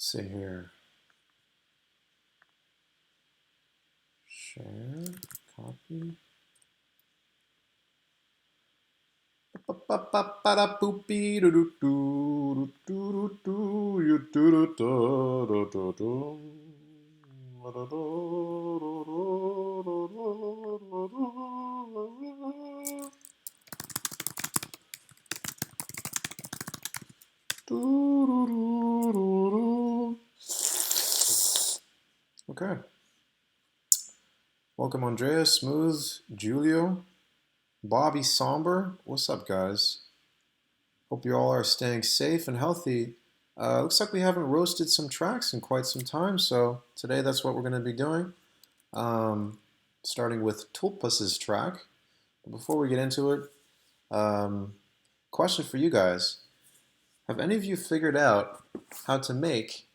See here. Share, copy. Okay. Welcome, Andrea, Smooth, Julio, Bobby Somber. What's up, guys? Hope you all are staying safe and healthy. Looks like we haven't roasted some tracks in quite some time, so today that's what we're going to be doing. Starting with Tulpas's track. But before we get into it, question for you guys. Have any of you figured out how to make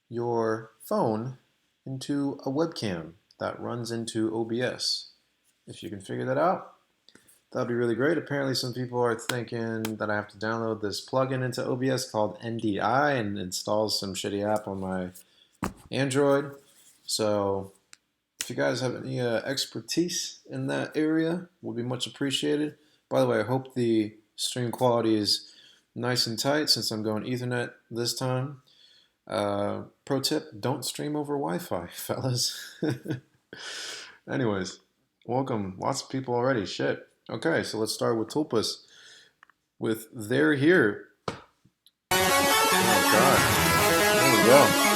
your phone into a webcam that runs into OBS? If you can figure that out, that'd be really great. Apparently some people are thinking that I have to download this plugin into OBS called NDI and install some shitty app on my Android. So if you guys have any expertise in that area, would be much appreciated. By the way, I hope the stream quality is nice and tight since I'm going Ethernet this time. Pro tip, don't stream over Wi-Fi, fellas. Anyways, welcome. Lots of people already. Shit. Okay, so let's start with Tulpas with They're Here. Oh, God. There we go.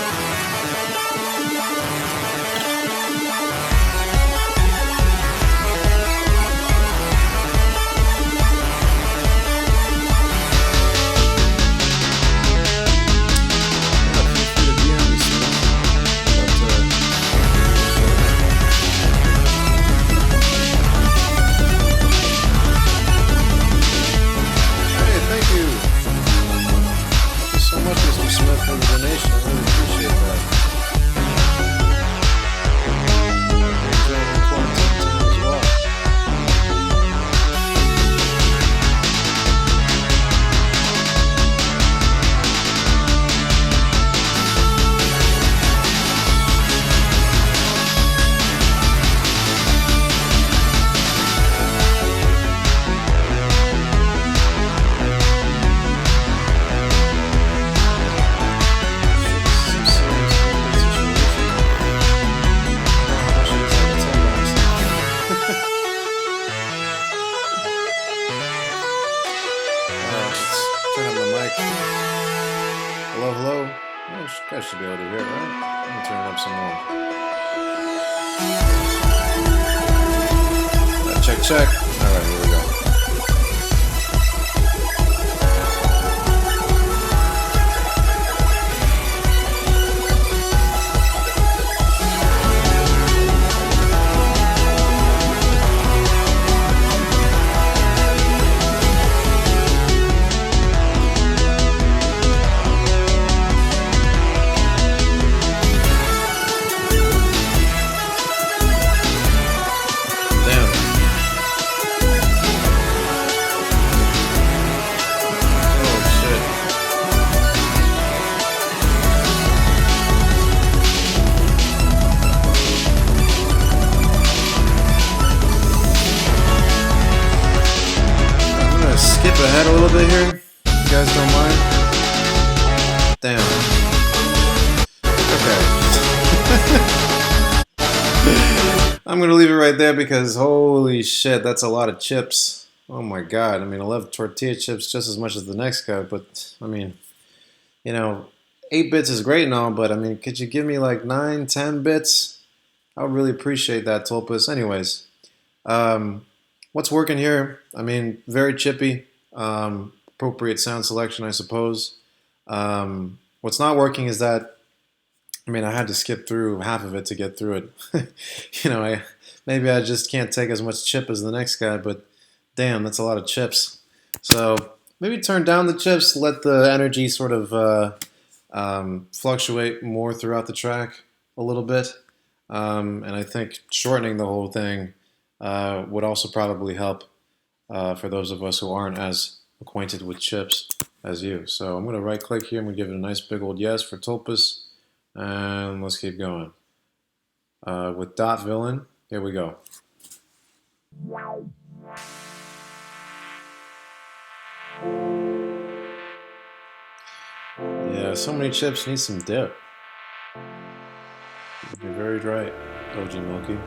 Should be able to hear it, right? Let me turn it up some more. Check, check. All right, here we go. Ahead a little bit here, if you guys don't mind. Damn. Okay. I'm gonna leave it right there because holy shit, that's a lot of chips. Oh my god. I mean, I love tortilla chips just as much as the next guy, but I mean, 8 bits is great and all, but I mean, could you give me like 9, 10 bits? I would really appreciate that, Tulpas. Anyways, what's working here? I mean, very chippy. Appropriate sound selection, I suppose. What's not working is that, I mean, I had to skip through half of it to get through it. Maybe I just can't take as much chip as the next guy, but damn, that's a lot of chips. So maybe turn down the chips, let the energy sort of fluctuate more throughout the track a little bit. And I think shortening the whole thing would also probably help for those of us who aren't as acquainted with chips. as you. So I'm going to right click here. I'm going to give it a nice big old yes for Tulpas. And let's keep going. With .villain, here we go. Yeah, so many chips need some dip. You're very right, OG Milky.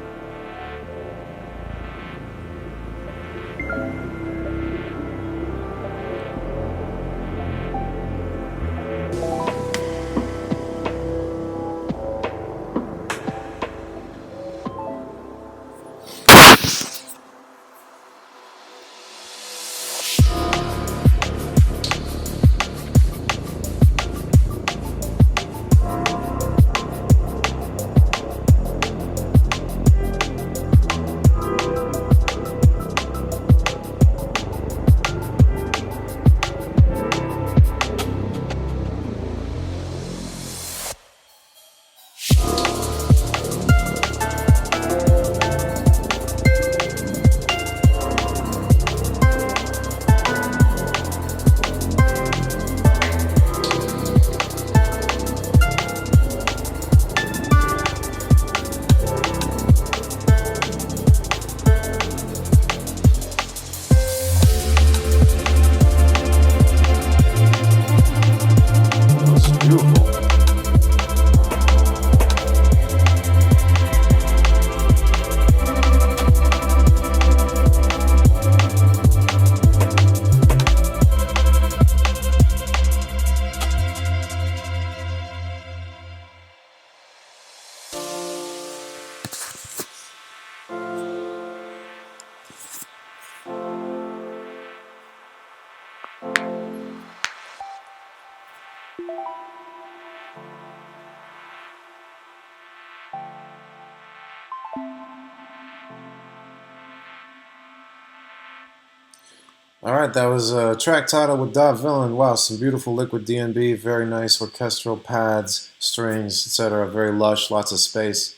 Alright, that was a track title with .villain. Wow, some beautiful liquid DnB, very nice orchestral pads, strings, etc. Very lush, lots of space.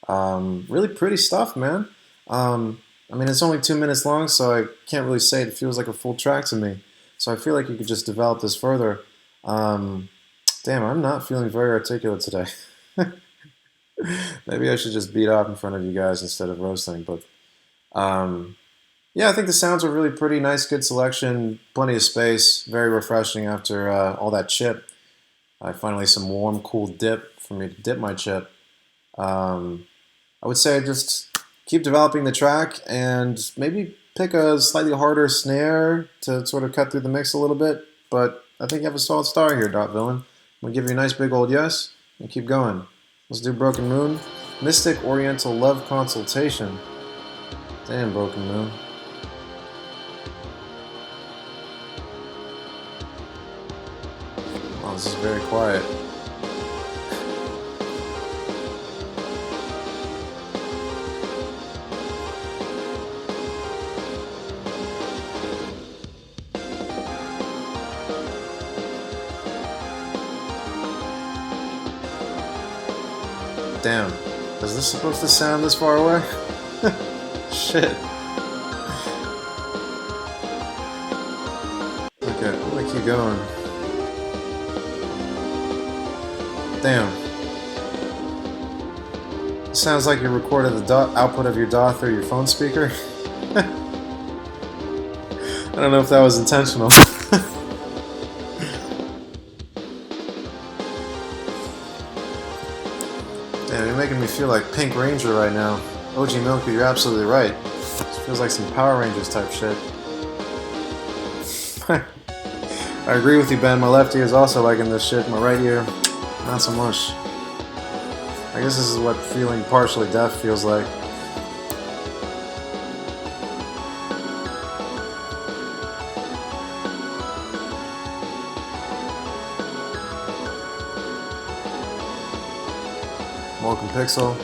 Really pretty stuff, man. I mean, it's only 2 minutes long, so I can't really say it feels like a full track to me. So I feel like you could just develop this further. Damn, I'm not feeling very articulate today. Maybe I should just beat up in front of you guys instead of roasting, but yeah, I think the sounds are really pretty nice, good selection, plenty of space, very refreshing after all that chip. Finally some warm, cool dip for me to dip my chip. I would say just keep developing the track and maybe pick a slightly harder snare to sort of cut through the mix a little bit, but I think you have a solid star here, .villain. I'm going to give you a nice big old yes and keep going. Let's do Broken Moon. Mystic Oriental Love Consultation. Damn, Broken Moon. Oh, this is very quiet. Damn. Is this supposed to sound this far away? Shit. Okay, I'm gonna keep going. Damn. It sounds like you recorded the output of your DAW through your phone speaker. I don't know if that was intentional. Damn, you're making me feel like Pink Ranger right now. OG Milky, you're absolutely right. This feels like some Power Rangers type shit. I agree with you, Ben. My left ear is also liking this shit. My right ear, not so much. I guess this is what feeling partially deaf feels like. Welcome, Pixel.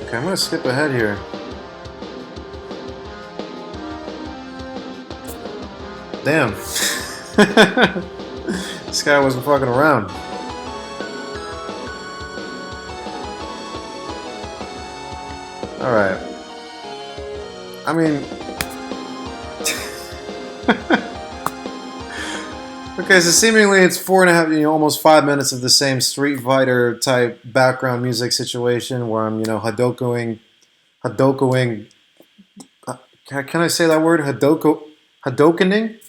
Okay, I'm gonna skip ahead here. Damn. This guy wasn't fucking around. Alright. I mean, okay, so seemingly it's 4.5, almost 5 minutes of the same Street Fighter type background music situation where I'm, Hadokuing. Can I say that word? Hadokening,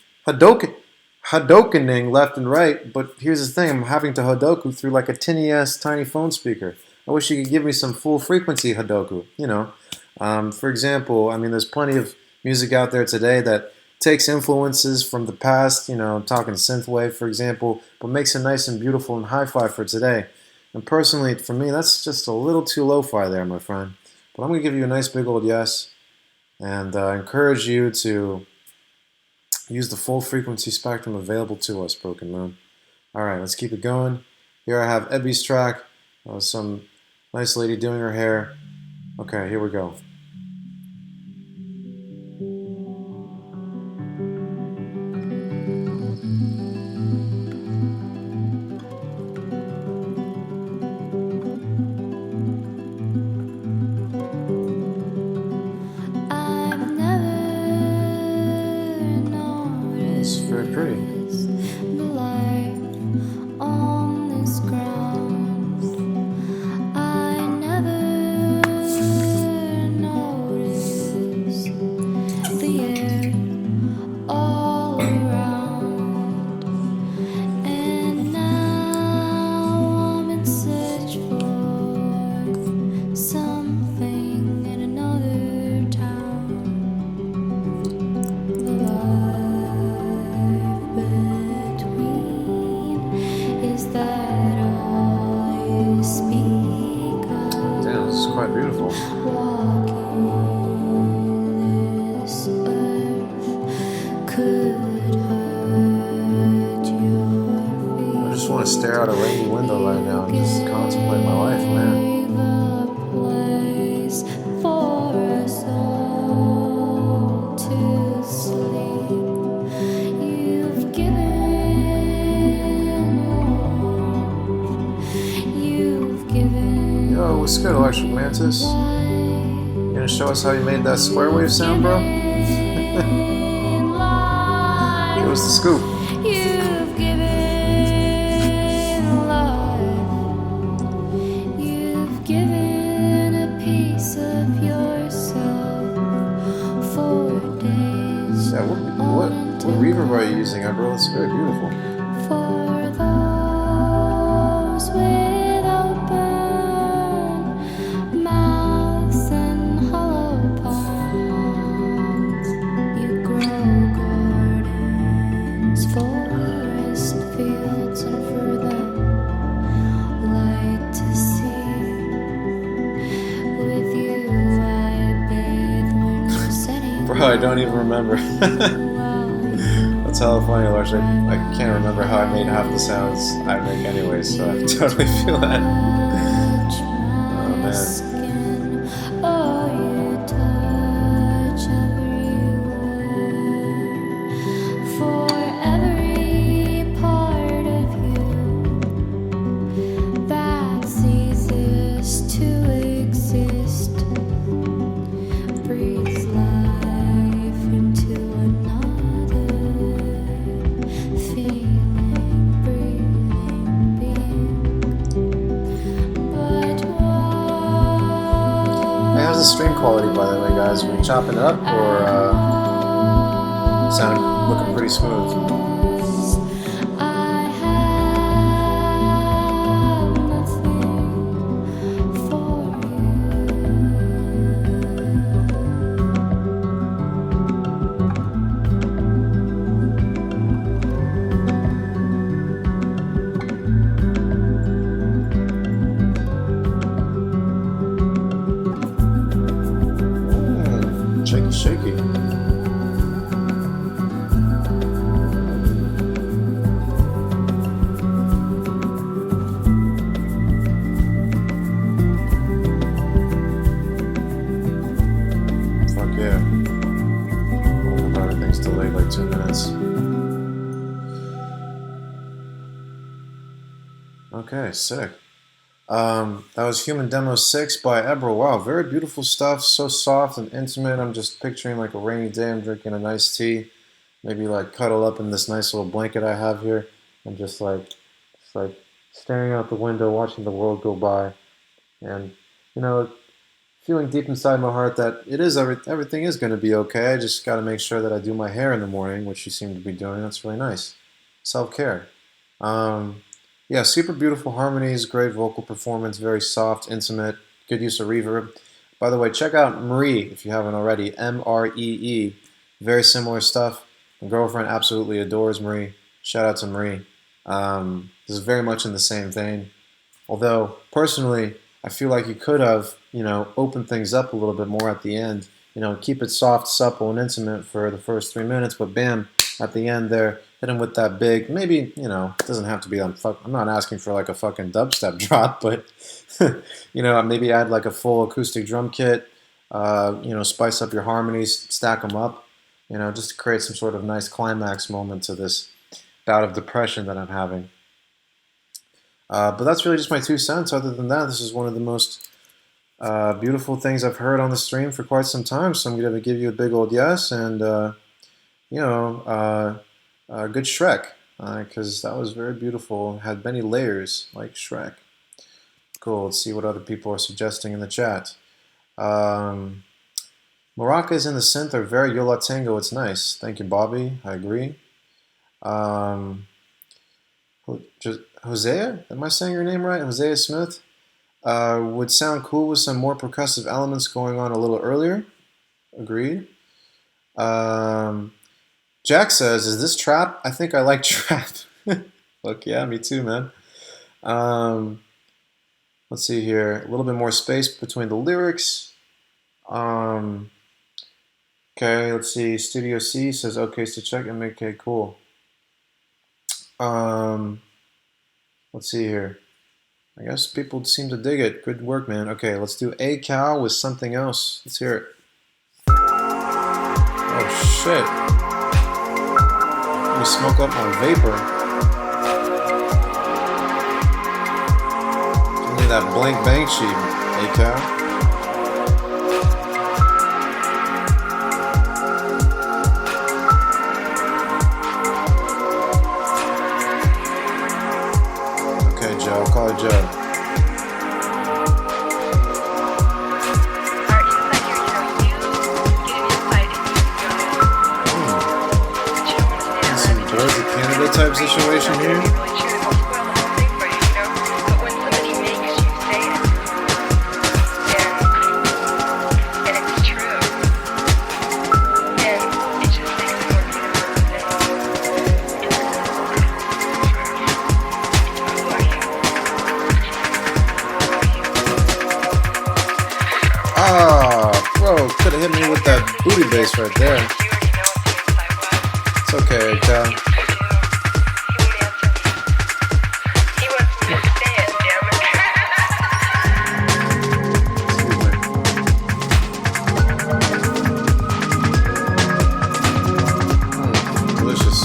Hadokening left and right. But here's the thing: I'm having to Hadoku through like a tinny-ass tiny phone speaker. I wish you could give me some full frequency Hadoku. For example, I mean, there's plenty of music out there today that takes influences from the past. I'm talking synthwave, for example, but makes it nice and beautiful and hi-fi for today. And personally, for me, that's just a little too lo-fi there, my friend. But I'm going to give you a nice big old yes, and encourage you to use the full frequency spectrum available to us, Broken Moon. All right, let's keep it going. Here I have Ebby's track, some nice lady doing her hair. Okay, here we go. It's very pretty. Damn, this is quite beautiful. I just want to stare out a rainy window right now and just contemplate my life, man. Yo, what's good, Electric Mantis? You gonna show us how you made that square wave sound, bro? Give us the scoop. You've given life. You've given a piece of yourself for days. Yeah, what reverb are you using, bro? It's very beautiful. For those with open mouths and hollow palms, you grow gardens, forest fields, and for them light to see. With you I bathe when you're setting. Bro, I don't even remember. That's hella funny, Electric. I can't remember how I made half the sounds I make anyway, so I totally feel that. Oh, man. Oh, you touch everywhere. For every part of you that ceases to exist breathes life into another feeling, breathing being. But Hey, how's the stream quality, by the way, guys? Are we chopping it up, or sounding looking pretty smooth? I have nothing for Shaky, shaky. Fuck yeah. Oh, everything's delayed like 2 minutes. Okay, sick. That was Human Demo 6 by Eberl. Wow, very beautiful stuff. So soft and intimate. I'm just picturing like a rainy day. I'm drinking a nice tea. Maybe like cuddle up in this nice little blanket I have here. And just like staring out the window, watching the world go by. And, you know, feeling deep inside my heart that everything is going to be okay. I just got to make sure that I do my hair in the morning, which you seem to be doing. That's really nice. Self-care. Yeah, super beautiful harmonies, great vocal performance, very soft, intimate, good use of reverb. By the way, check out Marie if you haven't already. Mree. Very similar stuff. My girlfriend absolutely adores Marie. Shout out to Marie. This is very much in the same vein. Although, personally, I feel like you could have, opened things up a little bit more at the end. Keep it soft, supple, and intimate for the first 3 minutes, but bam, at the end there, hit him with that big, maybe, it doesn't have to be I'm not asking for like a fucking dubstep drop, but, maybe add like a full acoustic drum kit, spice up your harmonies, stack them up, just to create some sort of nice climax moment to this bout of depression that I'm having. But that's really just my 2 cents. Other than that, this is one of the most beautiful things I've heard on the stream for quite some time, so I'm going to give you a big old yes, and, good Shrek, because that was very beautiful. It had many layers, like Shrek. Cool, let's see what other people are suggesting in the chat. Maracas in the synth are very Yo La Tengo, it's nice. Thank you, Bobby, I agree. Hosea, am I saying your name right? Hosea Smith? Would sound cool with some more percussive elements going on a little earlier. Agreed. Jack says, is this trap? I think I like trap. Look, yeah, me too, man. Let's see here. A little bit more space between the lyrics. Okay, let's see. Studio C says, okay, so check and make, okay, cool. Let's see here. I guess people seem to dig it. Good work, man. Okay, let's do A Cow with something else. Let's hear it. Oh, shit. Let me smoke up my vapor. Give me that blank bank sheet, A Cow. Joe, call it Joe. Some Boards of Canada type situation here. Could have hit me with that booty bass right there. It's okay, Cal. Delicious.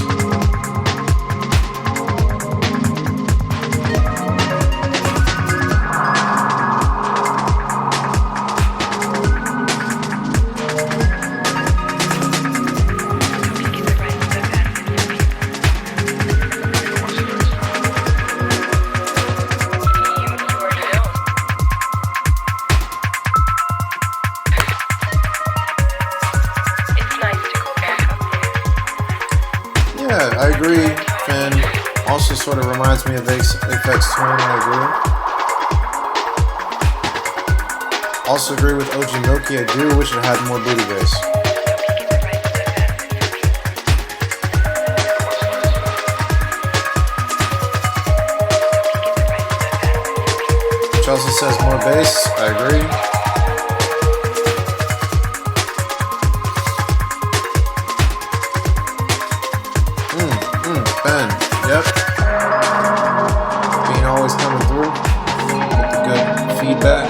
I agree, and also sort of reminds me of Aphex Twin, I agree. Also agree with OG Milky, I do wish it had more booty bass. Chelsea says more bass, I agree. Ben, yep. Being always coming through with the good feedback.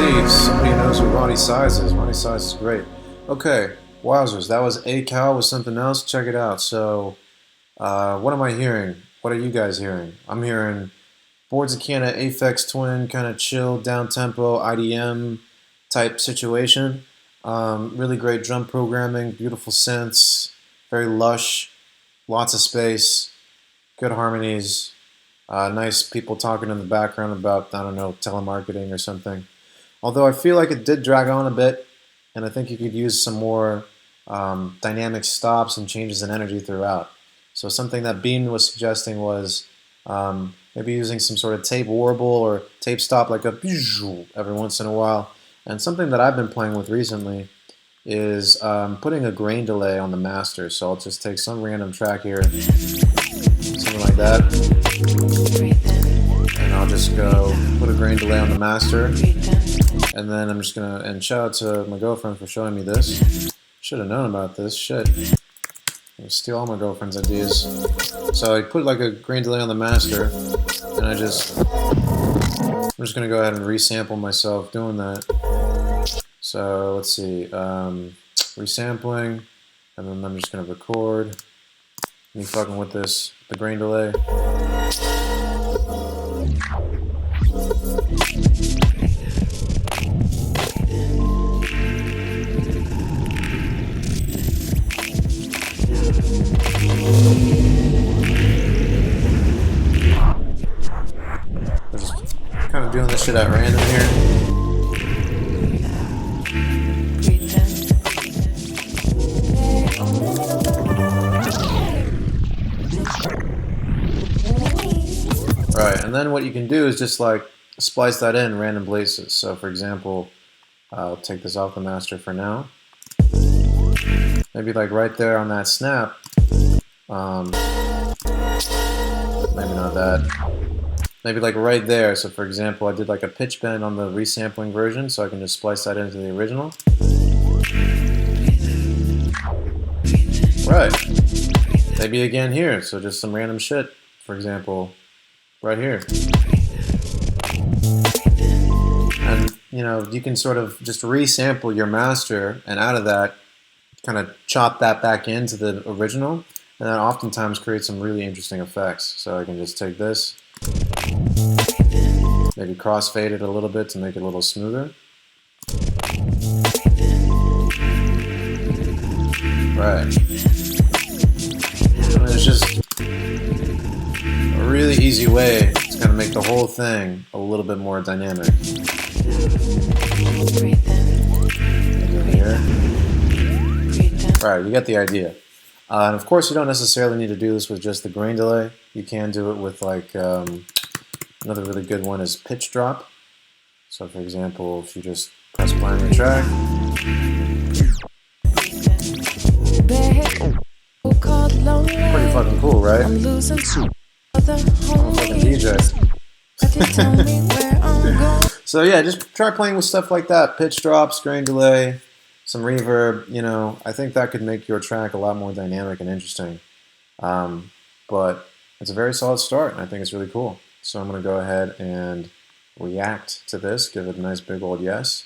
see somebody knows who Ronnie Size is. Ronnie Size is great. Okay, wowzers, that was A Cow with something else. Check it out. So, what am I hearing? What are you guys hearing? I'm hearing Boards of Canada Aphex Twin, kind of chill, down tempo, IDM type situation. Really great drum programming, beautiful synths, very lush, lots of space, good harmonies. Nice people talking in the background about, I don't know, telemarketing or something. Although I feel like it did drag on a bit, and I think you could use some more dynamic stops and changes in energy throughout. So something that Bean was suggesting was maybe using some sort of tape warble or tape stop, like a every once in a while. And something that I've been playing with recently is putting a grain delay on the master. So I'll just take some random track here, something like that, and I'll just go put a grain delay on the master, and then I'm just gonna, and shout out to my girlfriend for showing me this. Should have known about this, shit. I steal all my girlfriend's ideas. So I put like a grain delay on the master, and I'm just gonna go ahead and resample myself doing that. So let's see, resampling, and then I'm just gonna record me fucking with this, the grain delay. I'm just kind of doing this shit at random here. Right, and then what you can do is just like splice that in random places. So for example, I'll take this off the master for now. Maybe like right there on that snap. Maybe not that. Maybe like right there. So for example, I did like a pitch bend on the resampling version, so I can just splice that into the original. Right. Maybe again here. So just some random shit. For example, right here. And you know, you can sort of just resample your master, and out of that kind of chop that back into the original, and that oftentimes creates some really interesting effects. So I can just take this, maybe crossfade it a little bit to make it a little smoother. Right. And it's just a really easy way to kind of make the whole thing a little bit more dynamic. Here. Right, you get the idea. And of course, you don't necessarily need to do this with just the grain delay. You can do it with like another really good one is pitch drop. So for example, if you just press play on the track. Pretty fucking cool, right? I'm a fucking DJ. So yeah, just try playing with stuff like that. Pitch drops, grain delay, some reverb, you know. I think that could make your track a lot more dynamic and interesting. But it's a very solid start, and I think it's really cool. So I'm going to go ahead and react to this, give it a nice big old yes.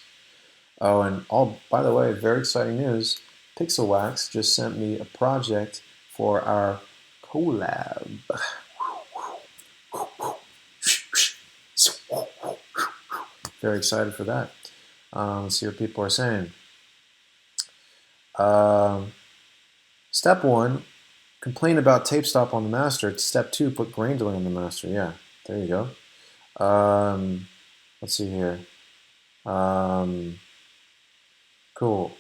Oh, and by the way, very exciting news. Pixelwax just sent me a project for our collab. Very excited for that. Let's see what people are saying. Step 1, complain about tape stop on the master. Step 2, put grain delay on the master. Yeah, there you go. Let's see here. Cool.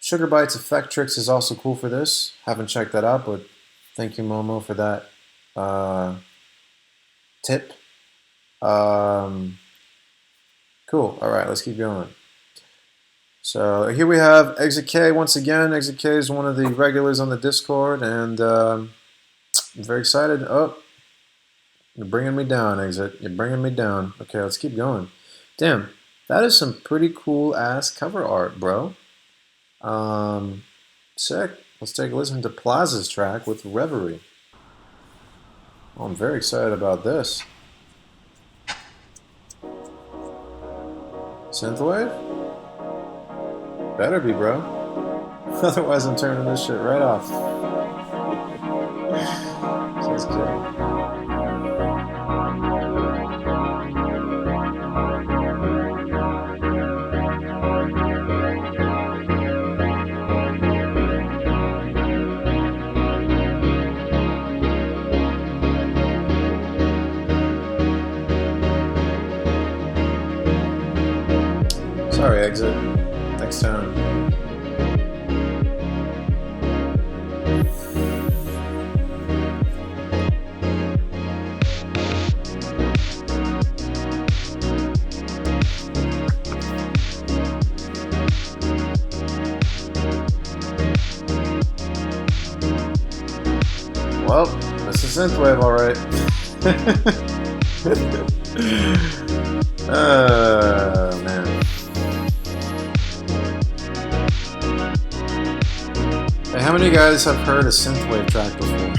Sugar Bites Effect Tricks is also cool for this. Haven't checked that out, but thank you, Momo, for that tip. Cool. All right, let's keep going. So here we have Exit K once again. Exit K is one of the regulars on the Discord, and I'm very excited. Oh, you're bringing me down, Exit. You're bringing me down. Okay, let's keep going. Damn, that is some pretty cool ass cover art, bro. Sick. Let's take a listen to Plaza's track with Reverie. Oh, I'm very excited about this. Synthwave? Better be, bro. Otherwise, I'm turning this shit right off. Sounds good. Sorry, exit. Next time. Well, that's a synthwave, all right. Man. Hey, how many of you guys have heard a synthwave track before?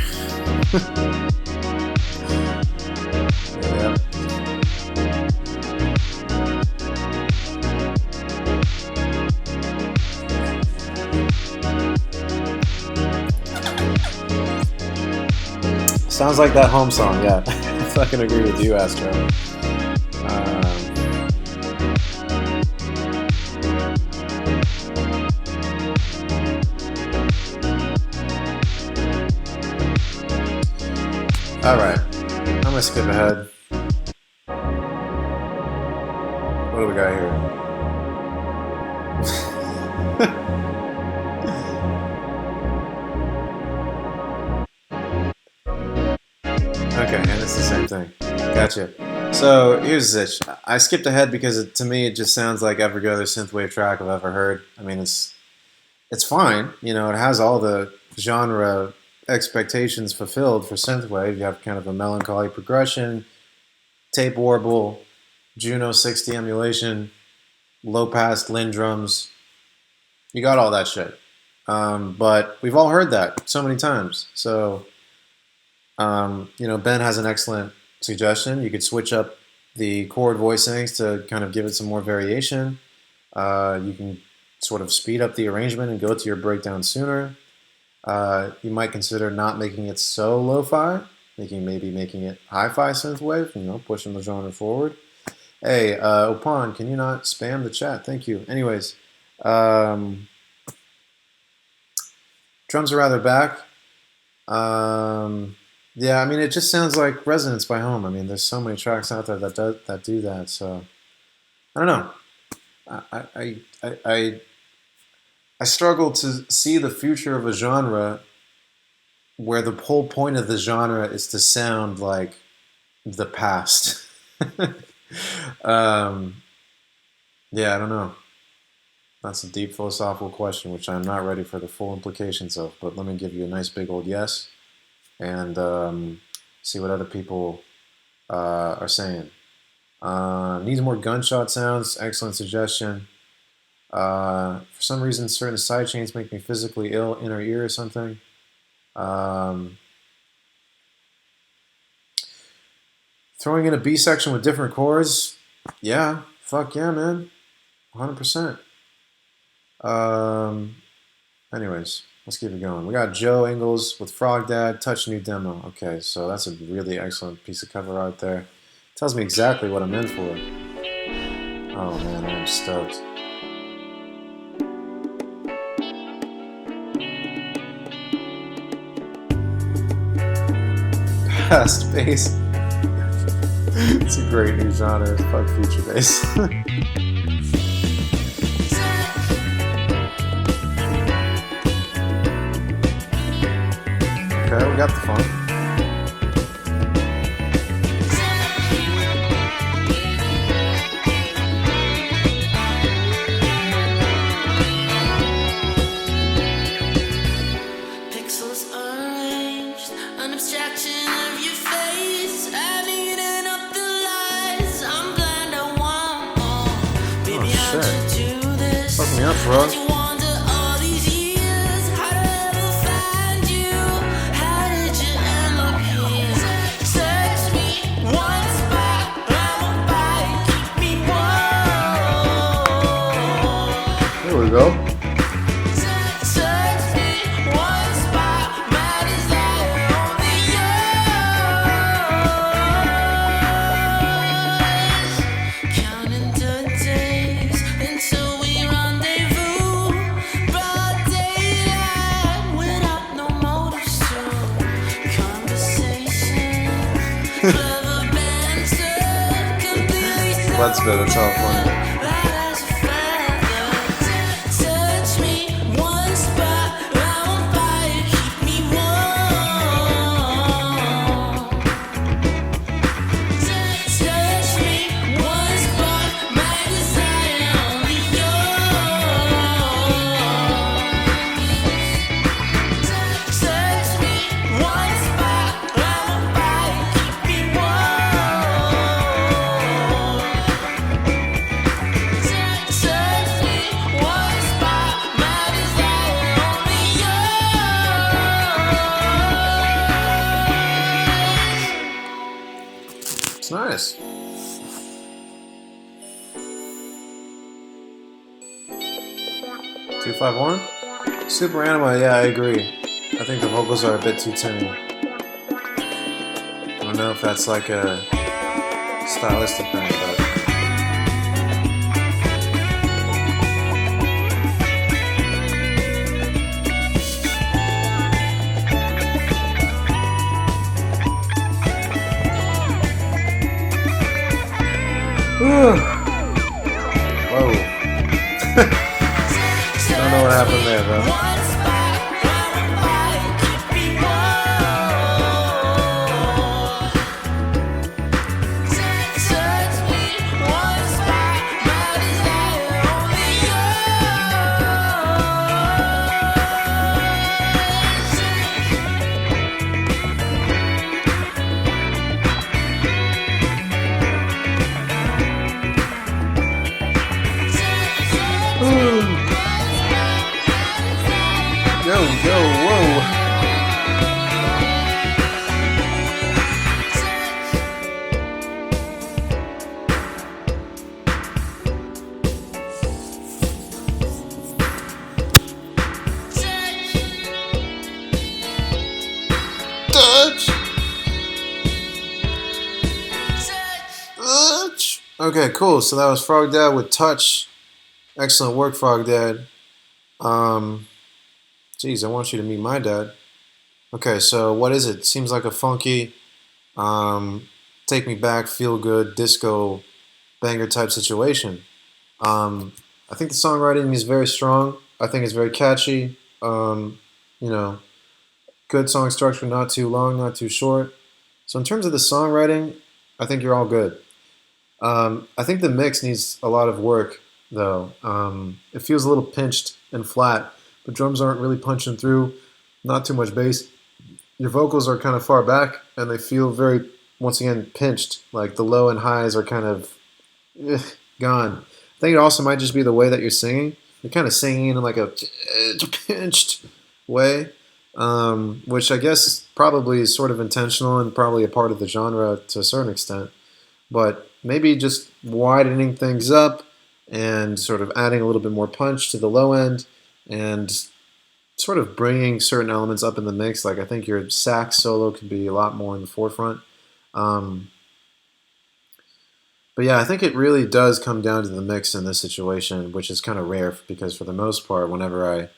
Yeah. Sounds like that home song, yeah. I fucking agree with you, Astro. Alright, I'm gonna skip ahead. What do we got here? Okay, and it's the same thing. Gotcha. So here's this. I skipped ahead because to me it just sounds like every other synthwave track I've ever heard. I mean, it's fine. You know, it has all the genre expectations fulfilled for synthwave. You have kind of a melancholy progression, tape warble, Juno 60 emulation, low pass Linn drums. You got all that shit. But we've all heard that so many times. So, you know, Ben has an excellent suggestion. You could switch up the chord voicings to kind of give it some more variation. You can sort of speed up the arrangement and go to your breakdown sooner. You might consider not making it so lo-fi, maybe making it hi-fi synthwave, you know, pushing the genre forward. Hey, Opan, can you not spam the chat? Thank you. Anyways, drums are rather back. Yeah, I mean, it just sounds like Resonance by Home. I mean, there's so many tracks out there that do that. So I don't know. I struggle to see the future of a genre where the whole point of the genre is to sound like the past. Yeah, I don't know. That's a deep philosophical question, which I'm not ready for the full implications of. But let me give you a nice big old yes, and see what other people are saying. Needs more gunshot sounds. Excellent suggestion. For some reason, certain sidechains make me physically ill, inner ear or something. Throwing in a B section with different chords, yeah, fuck yeah, man, 100%. Anyways, let's keep it going. We got Joe Ingles with Frog Dad, Touch New Demo. Okay, so that's a really excellent piece of cover art there. Tells me exactly what I'm in for. Oh man, I'm stoked. Fast bass. It's a great new genre. Fuck future bass. Okay, we got the funk. Pixels arranged, an abstraction of your face. I needed up the lights. I'm blind, I want more. Baby, how shit. did you do this? Fuck me up, bro. How'd you wander all these years? How did I ever find you? How did you end up here? Search me one spot, I'm a fire, keep me warm. There we go. Touch me one spot, my desire only yours. Counting the days until we rendezvous. Broad daylight without no motives to conversation. Clever banter, completely That's good. That's all funny. light as a feather. Touch me one spot, I'm on fire, keep me warm. Touch me one spot, my desire only yours. Touch me one spot, I'm on fire, keep me warm. Touch me one spot, my desire only yours. It's nice. Two five one. Super Anima. Yeah, I agree. I think the vocals are a bit too tiny. I don't know if that's like a stylistic thing, but whoa. Don't know what happened there, though. One spot, I'm on fire, keep me warm. Touch me one spot, my desire only Yo, whoa. Touch. Okay, cool. So that was Frog Dad with Touch. Excellent work, Frog Dad. Geez, I want you to meet my dad. Okay, so what is it? Seems like a funky, take me back, feel good, disco, banger type situation. I think the songwriting is very strong. I think it's very catchy. You know, good song structure, not too long, not too short. So in terms of the songwriting, I think you're all good. I think the mix needs a lot of work, though. It feels a little pinched and flat. The drums aren't really punching through, not too much bass. Your vocals are kind of far back, and they feel very, once again, pinched. Like the low and highs are kind of gone. I think it also might just be the way that you're singing. You're kind of singing in like a pinched way, which I guess probably is sort of intentional and probably a part of the genre to a certain extent. But maybe just widening things up and sort of adding a little bit more punch to the low end and sort of bringing certain elements up in the mix. Like I think your sax solo could be a lot more in the forefront. But yeah, I think it really does come down to the mix in this situation, which is kind of rare because for the most part, whenever I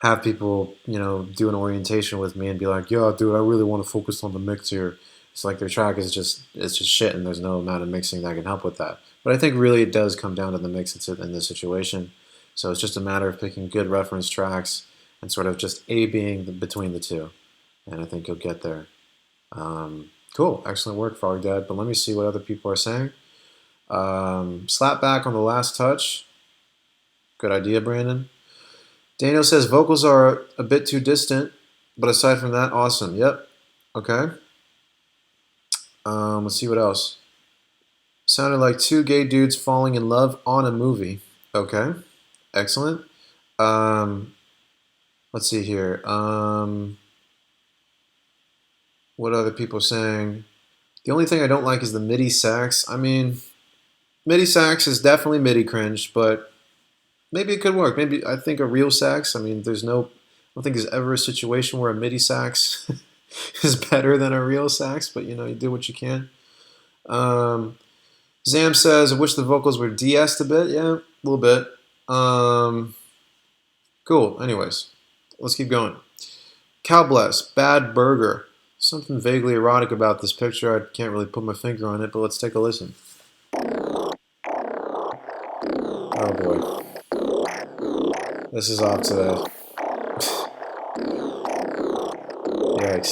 have people, you know, do an orientation with me and be like, "Yo, dude, I really want to focus on the mix here." It's like their track is just shit, and there's no amount of mixing that can help with that. But I think really it does come down to the mix in this situation. So it's just a matter of picking good reference tracks and sort of just A-Bing between the two. And I think you'll get there. Cool. Excellent work, Frog Dad. But let me see what other people are saying. Slap back on the last touch. Good idea, Brandon. Daniel says vocals are a bit too distant, but aside from that, awesome. Yep. Okay. Let's see what else. Sounded like two gay dudes falling in love on a movie. Okay. Excellent. Let's see here. What are other people saying? The only thing I don't like is the MIDI sax. I mean, MIDI sax is definitely MIDI cringe, but maybe it could work. Maybe I think a real sax. I mean, I don't think there's ever a situation where a MIDI sax is better than a real sax. But you do what you can. Um, Zam says, I wish the vocals were de-essed a bit. Yeah, a little bit. Cool. Anyways, let's keep going. Cow Bless, Bad Burger. Something vaguely erotic about this picture. I can't really put my finger on it, but let's take a listen. Oh boy. This is off today. Yikes.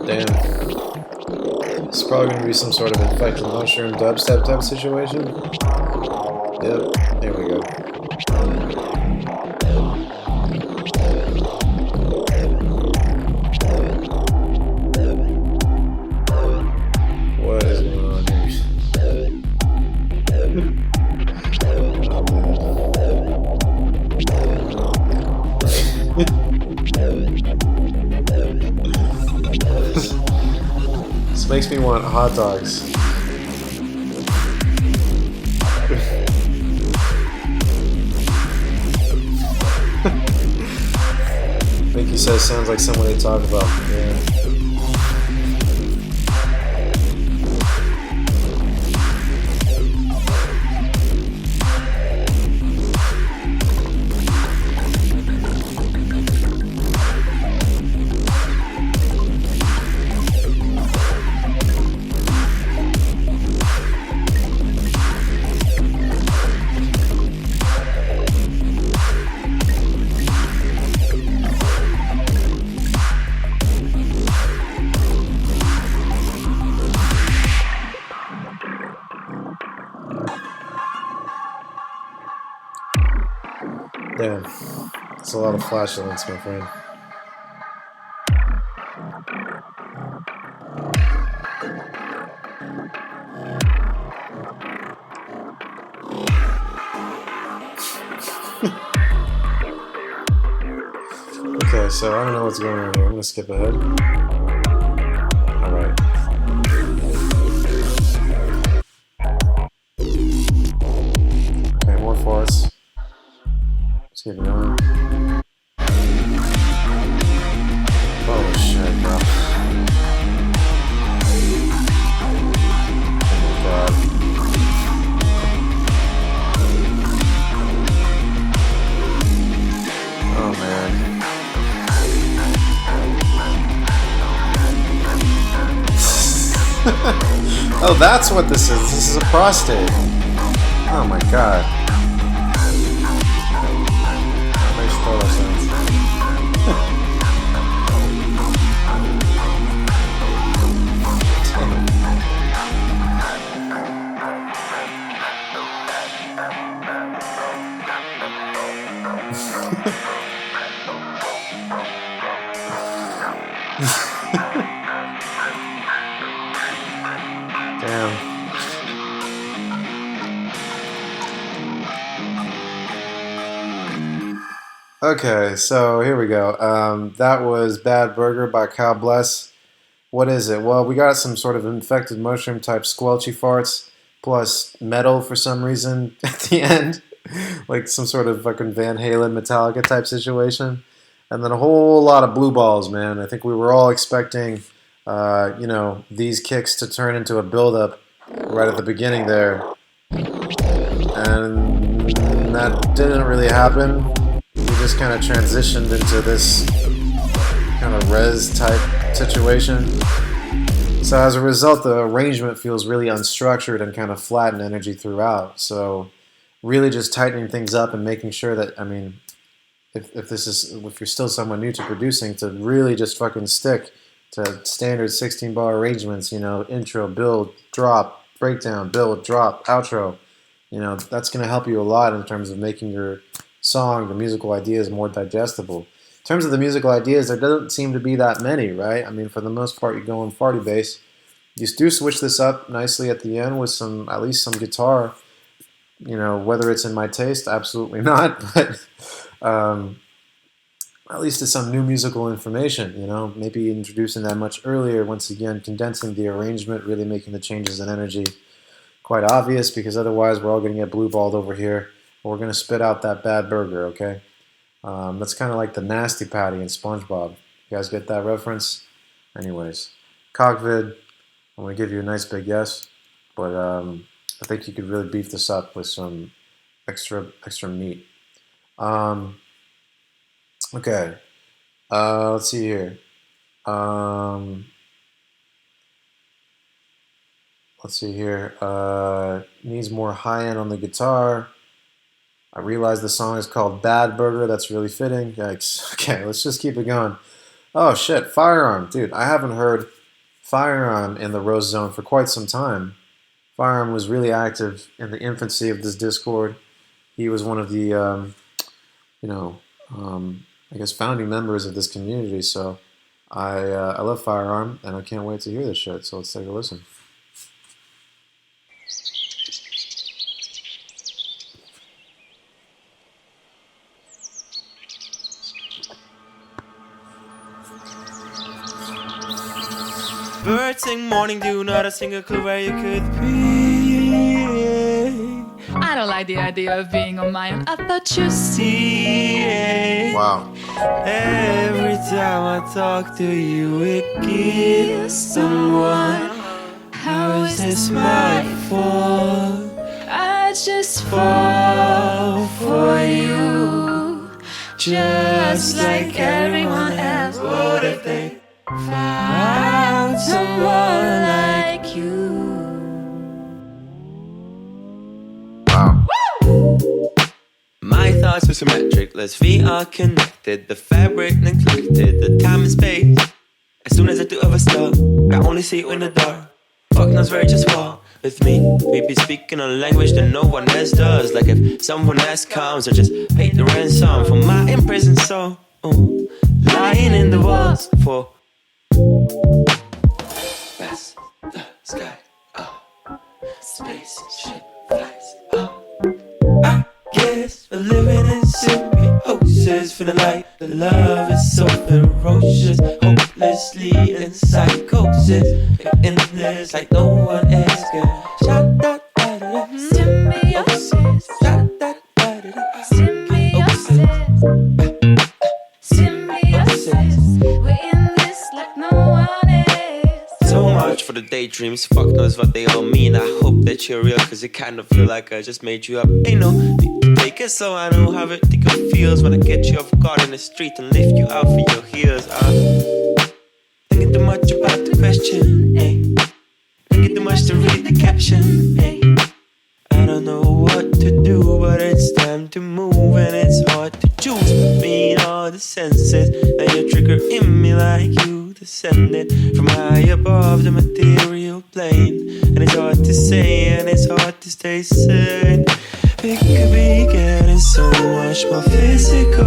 Damn. It's probably going to be some sort of infected mushroom dubstep type situation. Yep, there we go. What is going on here? This makes me want hot dogs. Mickey says sounds like someone they talk about. Yeah. Damn, it's a lot of flatulence, my friend. Okay, so I don't know what's going on here. I'm gonna skip ahead. Alright. Okay, more farts. Let's keep it going. Oh shit, bro. Oh my god. Oh man. Oh, that's what this is. This is a prostate. Oh my god. That makes total sense. Damn. Okay, so here we go. That was Bad Burger by Cow Bless. What is it? Well, we got some sort of infected mushroom type squelchy farts, plus metal for some reason at the end. Like some sort of fucking Van Halen Metallica type situation. And then a whole lot of blue balls, man. I think we were all expecting, these kicks to turn into a build-up right at the beginning there. And that didn't really happen. We just kind of transitioned into this kind of res type situation. So as a result, the arrangement feels really unstructured and kind of flat in energy throughout. So really just tightening things up and making sure that, I mean, if you're still someone new to producing, to really just fucking stick to standard 16-bar arrangements, intro, build, drop, breakdown, build, drop, outro. That's going to help you a lot in terms of making your song, the musical ideas, more digestible. In terms of the musical ideas, there doesn't seem to be that many, right? I mean, for the most part, you're going farty bass, You do switch this up nicely at the end with at least some guitar. Whether it's in my taste, absolutely not, but at least it's some new musical information. Maybe introducing that much earlier. Once again, condensing the arrangement, really making the changes in energy quite obvious, because otherwise we're all going to get blue-balled over here. We're going to spit out that bad burger, okay? That's kind of like the Nasty Patty in SpongeBob. You guys get that reference? Anyways, Cogvid, I'm going to give you a nice big yes, but I think you could really beef this up with some extra meat. Okay, let's see here. Needs more high end on the guitar. I realize the song is called Bad Burger. That's really fitting. Yikes. Okay, let's just keep it going. Oh shit, Firearm. Dude, I haven't heard Firearm in the Roast Zone for quite some time. Firearm was really active in the infancy of this Discord. He was one of the, I guess, founding members of this community. So I love Firearm, and I can't wait to hear this shit. So let's take a listen. Birds sing morning dew, not a single clue where you could be. I don't like the idea of being on my own. I thought you See, Wow. every time I talk to you, it gives someone. How is this my fault? I just fall for you, just like everyone else. What if they found someone like you? Wow. My thoughts are symmetric, we are connected. The fabric neglected, the time and space. As soon as I do ever stop, I only see you in the dark. Fuck knows where I just walk with me. We be speaking a language that no one else does. Like if someone else comes, I just pay the ransom for my imprisoned soul. Lying in the walls for past the sky. Spaceship flies. I guess we're living in symbiosis, feeling like the love is so ferocious, hopelessly in psychosis. We're in this like no one else can. Shot that Symbiosis, symbiosis. We're in this like no one else. So much for the daydreams, fuck knows what they all mean. I hope that you're real, cause it kind of feel like I just made you up. Ain't no need to take it, so I know how it feels when I get you off guard in the street and lift you out for your heels. Thinking too much about the question, thinking too much to read the caption, I don't know what to do, but it's time to move and it's hard to choose between all the senses. And you're triggering me like you descended from high above the material plane. And it's hard to say and it's hard to stay sane. It could be getting so much more physical.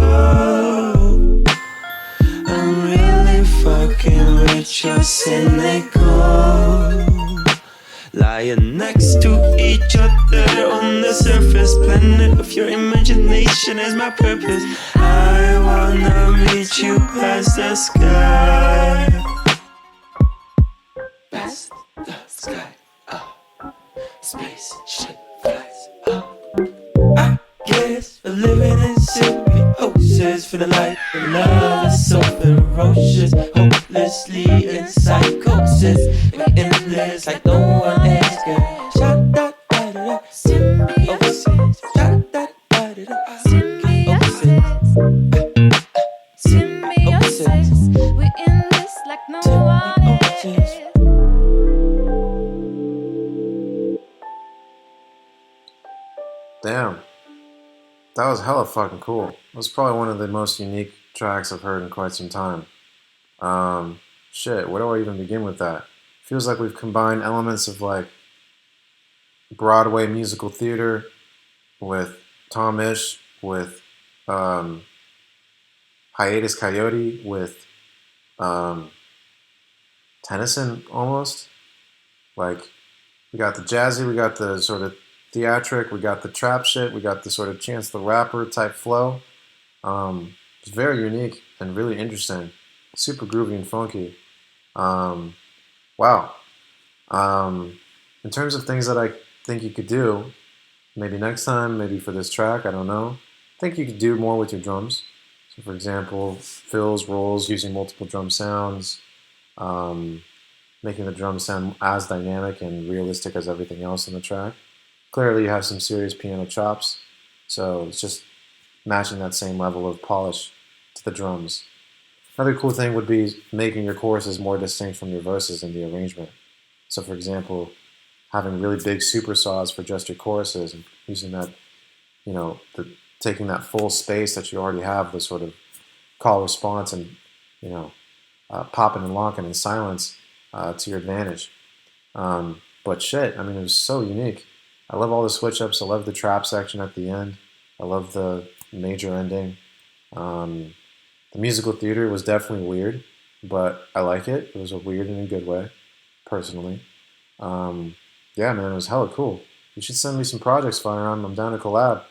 I'm really fucking with your cynical. Lying next to each other on the surface planet of your imagination is my purpose. I wanna meet you past the sky. Past the sky, spaceship flies, I guess we're living in symbiosis, feeling like the love is so ferocious, hopelessly in psychosis. We're in this like no one else can. Shot that Symbiosis, symbiosis. We're in this like no one else. Damn. That was hella fucking cool. It was probably one of the most unique tracks I've heard in quite some time. Shit, where do I even begin with that? Feels like we've combined elements of like Broadway musical theater with Tom Ish, with Hiatus Coyote, with Tennyson almost. Like, we got the jazzy, we got the sort of theatric, we got the trap shit, we got the sort of Chance the Rapper type flow. It's very unique and really interesting. Super groovy and funky. Um, wow. In terms of things that I think you could do, maybe next time, maybe for this track, I don't know. I think you could do more with your drums. So, for example, fills, rolls, using multiple drum sounds, um, making the drums sound as dynamic and realistic as everything else in the track. Clearly, you have some serious piano chops, so it's just matching that same level of polish to the drums. Another cool thing would be making your choruses more distinct from your verses in the arrangement. So, for example, having really big super saws for just your choruses and using that, taking that full space that you already have, the sort of call response and, popping and locking and silence to your advantage. But shit, I mean, it was so unique. I love all the switch ups. I love the trap section at the end. I love the major ending. The musical theater was definitely weird, but I like it. It was a weird in a good way, personally. Yeah, man, it was hella cool. You should send me some projects, Fire. I'm down to collab.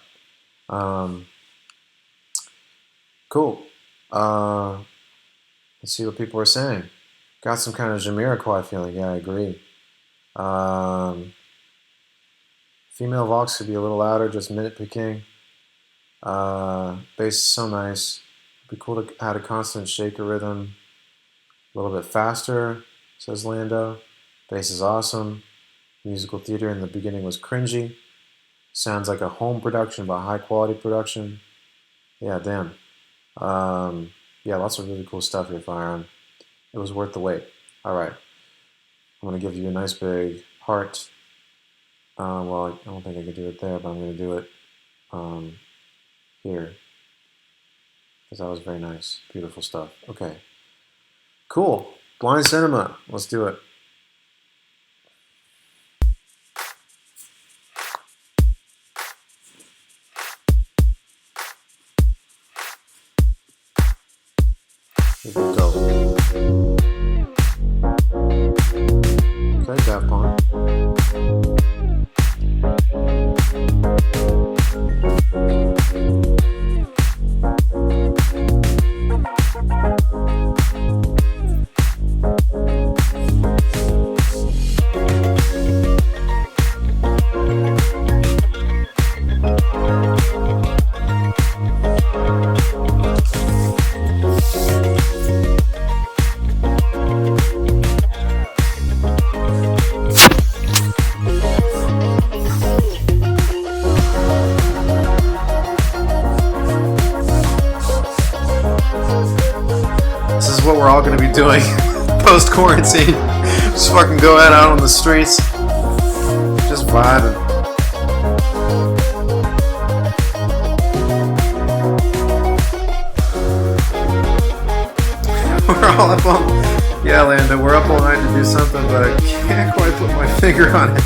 Um, cool. Let's see what people are saying. Got some kind of Jamiroquai feeling. Yeah, I agree. Um, Female Vox could be a little louder, just minute picking. Bass is so nice. It'd be cool to add a constant shaker rhythm. A little bit faster, says Lando. Bass is awesome. Musical theater in the beginning was cringy. Sounds like a home production, but high quality production. Yeah, damn. Yeah, lots of really cool stuff here, Fire. It was worth the wait. All right. I'm going to give you a nice big heart. Well, I don't think I could do it there, but I'm going to do it here. Because that was very nice. Beautiful stuff. Okay. Cool. Blind Cinema. Let's do it. Here we go. Okay, Daft Punk. What we're all going to be doing post quarantine. Just fucking go out on the streets, just vibing. We're all up on, yeah, Lando, we're up all night to do something, but I can't quite put my finger on it.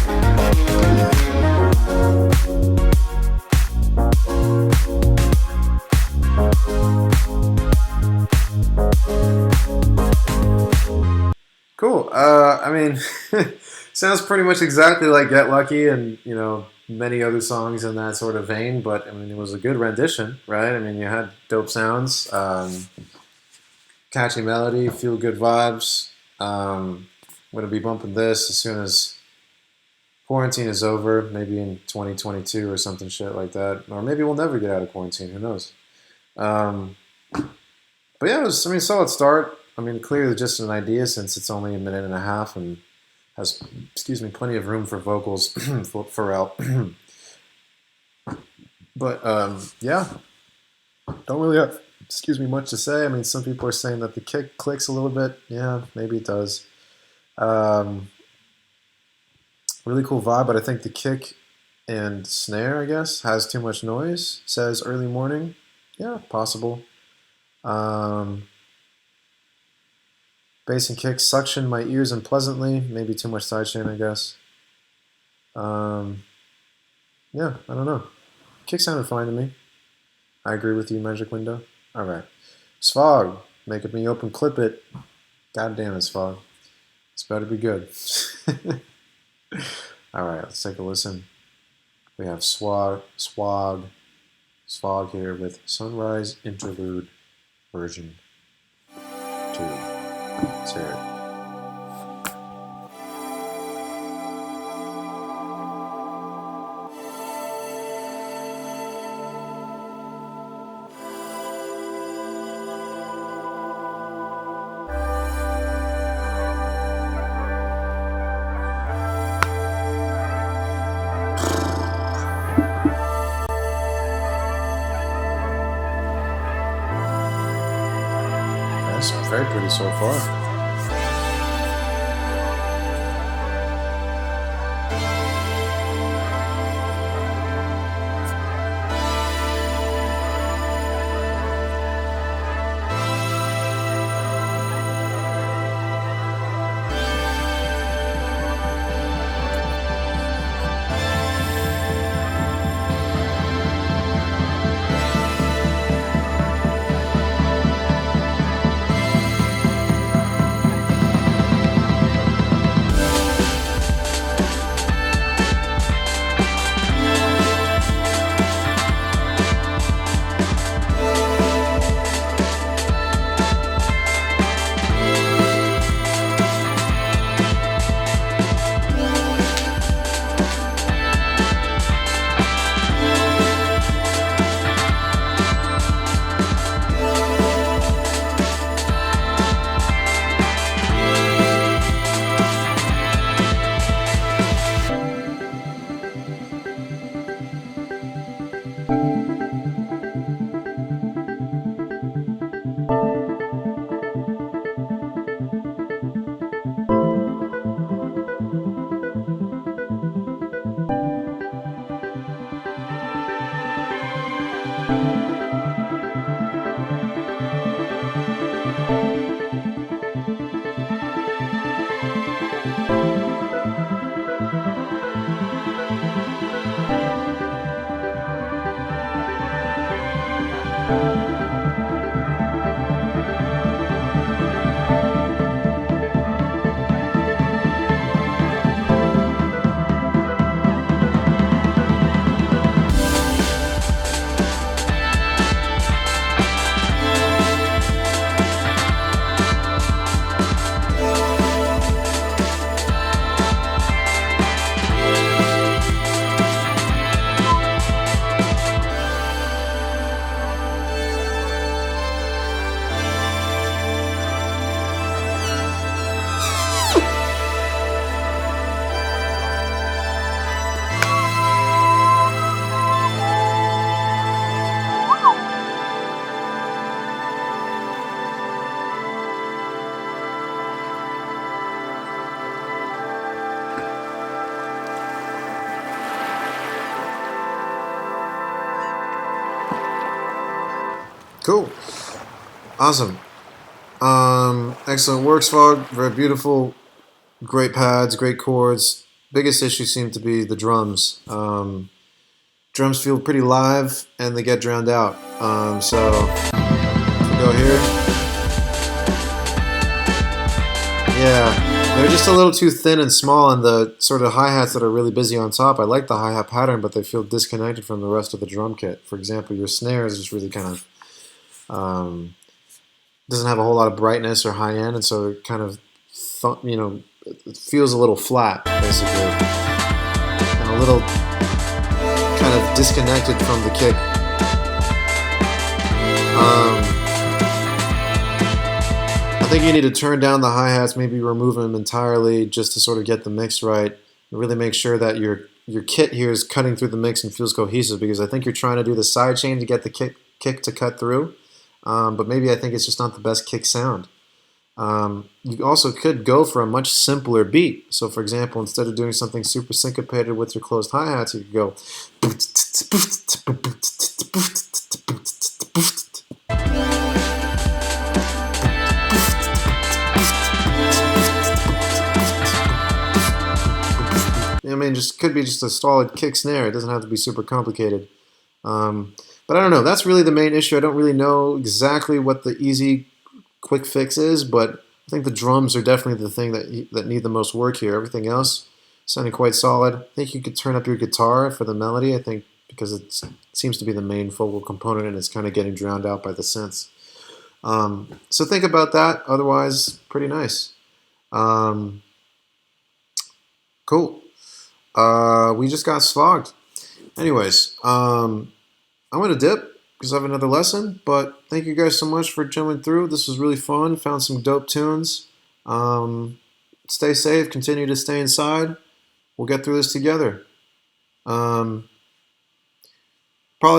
Cool. I mean, sounds pretty much exactly like Get Lucky and, many other songs in that sort of vein, but I mean, it was a good rendition, right? I mean, you had dope sounds, catchy melody, feel good vibes. I'm going to be bumping this as soon as quarantine is over, maybe in 2022 or something shit like that. Or maybe we'll never get out of quarantine, who knows? But yeah, it was, solid start. I mean, clearly just an idea since it's only a minute and a half and has, plenty of room for vocals for Pharrell. But yeah, don't really have, much to say. I mean, some people are saying that the kick clicks a little bit. Yeah, maybe it does. Really cool vibe, but I think the kick and snare, I guess, has too much noise. Says early morning. Yeah, possible. Bass and kick suction my ears unpleasantly. Maybe too much sidechain, I guess. Yeah, I don't know. Kick sounded fine to me. I agree with you, Magic Window. All right. Svog, make me open clip it. God damn it, Svog. This better be good. All right, let's take a listen. We have Swag here with Sunrise Interlude version 2. Let's hear it. That's very pretty so far. Cool. Awesome. Excellent works, Fog. Very beautiful. Great pads, great chords. Biggest issue seemed to be the drums. Drums feel pretty live and they get drowned out. So we go here. Yeah, they're just a little too thin and small, and the sort of hi-hats that are really busy on top. I like the hi-hat pattern, but they feel disconnected from the rest of the drum kit. For example, your snare is just really kind of doesn't have a whole lot of brightness or high end, and so it kind of it feels a little flat, basically, and a little kind of disconnected from the kick. I think you need to turn down the hi-hats, maybe remove them entirely just to sort of get the mix right, and really make sure that your kit here is cutting through the mix and feels cohesive, because I think you're trying to do the side chain to get the kick to cut through, but maybe I think it's just not the best kick sound. You also could go for a much simpler beat. So for example, instead of doing something super syncopated with your closed hi-hats, you could go I mean, just could be just a solid kick snare. It doesn't have to be super complicated. But I don't know. That's really the main issue. I don't really know exactly what the easy quick fix is, but I think the drums are definitely the thing that need the most work here. Everything else sounding quite solid. I think you could turn up your guitar for the melody, I think, because it seems to be the main focal component and it's kind of getting drowned out by the synths. So think about that. Otherwise, pretty nice. Cool. We just got slogged. Anyways, I'm going to dip because I have another lesson, but thank you guys so much for jumping through. This was really fun. Found some dope tunes. Stay safe. Continue to stay inside. We'll get through this together. Probably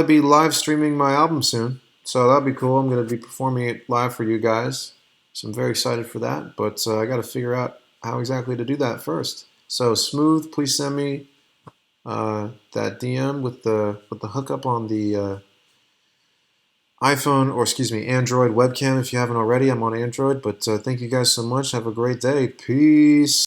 be live streaming my album soon, so that'll be cool. I'm going to be performing it live for you guys, so I'm very excited for that, but I got to figure out how exactly to do that first. So Smooth, please send me that DM with the hookup on the iPhone, or excuse me, Android webcam if you haven't already. I'm on Android, but thank you guys so much. Have a great day. Peace.